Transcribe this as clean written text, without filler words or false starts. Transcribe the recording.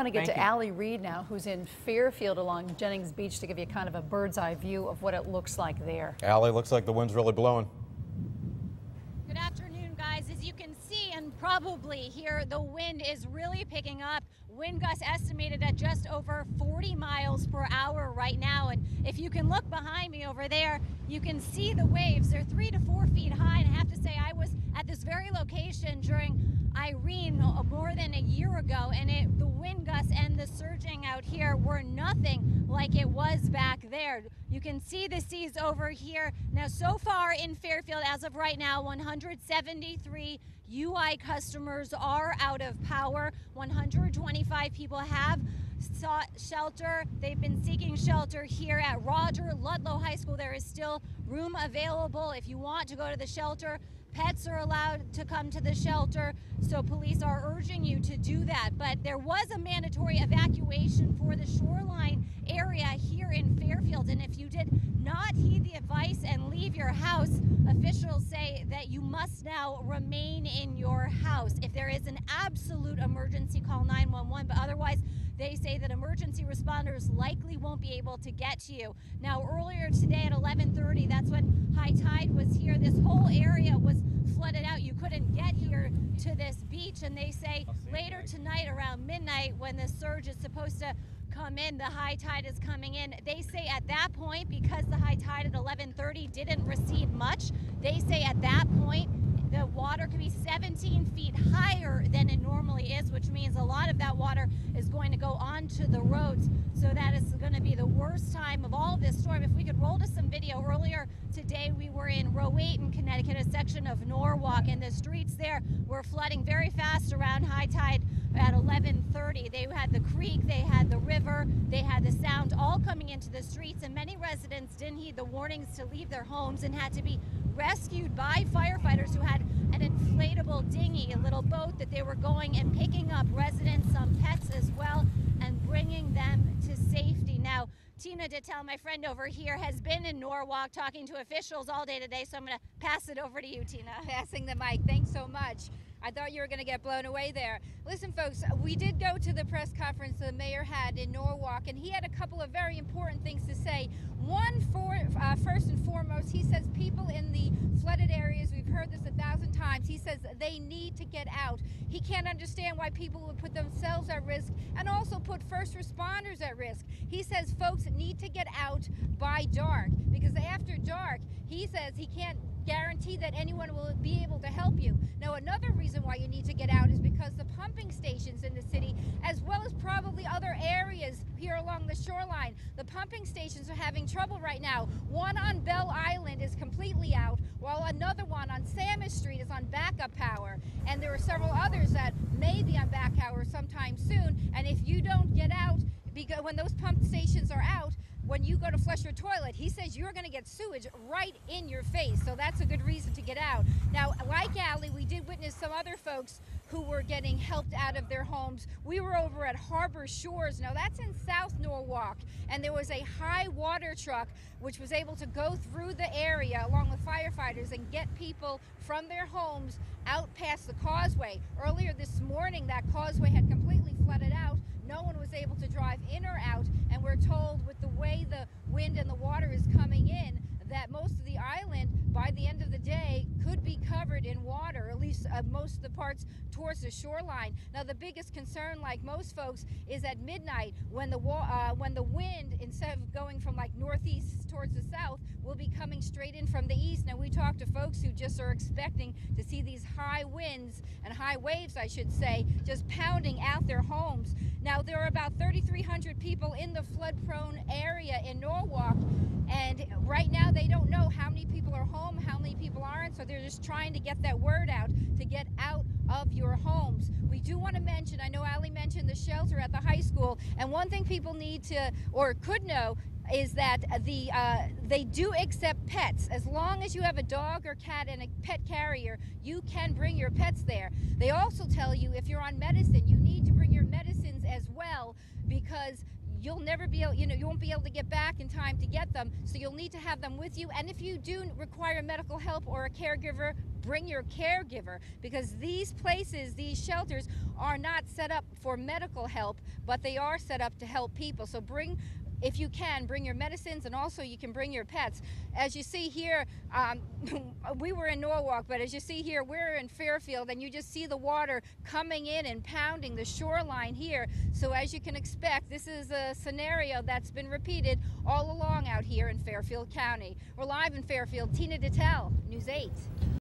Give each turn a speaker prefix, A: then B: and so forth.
A: want to get to Allie Reed now, who's in Fairfield along Jennings Beach, to give you kind of a bird's eye view of what it looks like there.
B: Allie, looks like the wind's really blowing.
C: Good afternoon, guys. As you can see and probably hear, the wind is really picking up. Wind gusts estimated at just over 40 miles per hour right now. And if you can look behind me over there, you can see the waves. They're 3 to 4 feet high. And I have to say, I was at this very location during Irene more than a year ago, and the wind gusts and the surging out here were nothing like it was back there. You can see the seas over here. Now, so far in Fairfield, as of right now, 173 UI customers are out of power. 125 people have sought shelter. They've been seeking shelter here at Roger Ludlow High School. There is still room available if you want to go to the shelter. Pets are allowed to come to the shelter, so police are urging you to do that. But there was a mandatory evacuation for the shoreline area here in Fairfield, and if you did not heed the advice and leave your house, officials say that you must now remain in your house. If there is an absolute emergency, call 911, but otherwise they say that emergency responders likely won't be able to get to you. Now, earlier today at 11:30, that's when high tide was here. This whole area was flooded out. You couldn't get here to this beach, and they say later tonight around midnight, when the surge is supposed to come in, the high tide is coming in. They say at that point, because the high tide at 11:30 didn't recede much, they say at that point the water could be 17 feet higher than it normally is, which means a lot of that water is going to go onto the roads. So that is going to be the worst time of all of this storm. If we could roll to some video. Earlier today we were in Rowayton, Connecticut, a section of Norwalk, and the streets there were flooding very fast around high tide at 11:30. They had the creek, they had the river, they had the sound all coming into the streets, and many residents didn't heed the warnings to leave their homes and had to be rescued by firefighters who had an inflatable dinghy, a little boat that they were going and picking up residents, some pets as well, and bringing them to safety. Now, Tina Detelj, my friend over here, has been in Norwalk talking to officials all day today, so I'm going to pass it over to you, Tina.
D: Passing the mic. Thanks so much. I thought you were going to get blown away there. Listen, folks, we did go to the press conference the mayor had in Norwalk, and he had a couple of very important things to say. One, first and foremost, he says people in the flooded areas, we've heard this 1,000 times, he says they need to get out. He can't understand why people would put themselves at risk and also put first responders at risk. He says folks need to get out by dark, because after dark, he says he can't guarantee that anyone will be able to help you. Now, another reason why you need to get out is because the pumping stations in the city, as well as probably other areas here along the shoreline, the pumping stations are having trouble right now. One on Bell Island is completely out, while another one on Sandwich Street is on backup power. And there are several others that may be on backup power sometime soon. And if you don't get out, because when those pump stations are out, when you go to flush your toilet, he says you're going to get sewage right in your face. So that's a good reason to get out. Now, like Allie, we did witness some other folks who were getting helped out of their homes. We were over at Harbor Shores. Now, that's in South Norwalk. And there was a high water truck which was able to go through the area along with firefighters and get people from their homes out past the causeway. Earlier this morning, that causeway had completely flooded out. No one was able to drive in or out, and we're told with the way the wind and the water is coming in that most of the island, by the end of the day, could be covered in water, at least most of the parts towards the shoreline. Now, the biggest concern, like most folks, is at midnight when the wind, instead of going from like northeast towards the south, will be coming straight in from the east. Now, we talked to folks who just are expecting to see these high winds and high waves, I should say, just pounding out their homes. Now, there are about 3,300 people in the flood-prone area in Norwalk, and right now they don't know how many people are home, how many people aren't, so they're just trying to get that word out to get out of your homes. We do want to mention, I know Allie mentioned the shelter at the high school, and one thing people need to, or could know, is that they do accept pets. As long as you have a dog or cat and a pet carrier, you can bring your pets there. They also tell you if you're on medicine, you need to bring your medicines as well, because you'll never be able, you won't be able to get back in time to get them, so you'll need to have them with you. And if you do require medical help or a caregiver, bring your caregiver, because these places, these shelters are not set up for medical help, but they are set up to help people. So bring, if you can, bring your medicines, and also you can bring your pets. As you see here, we were in Norwalk, but as you see here, we're in Fairfield, and you just see the water coming in and pounding the shoreline here. So as you can expect, this is a scenario that's been repeated all along out here in Fairfield County. We're live in Fairfield. Tina Detelj, News 8.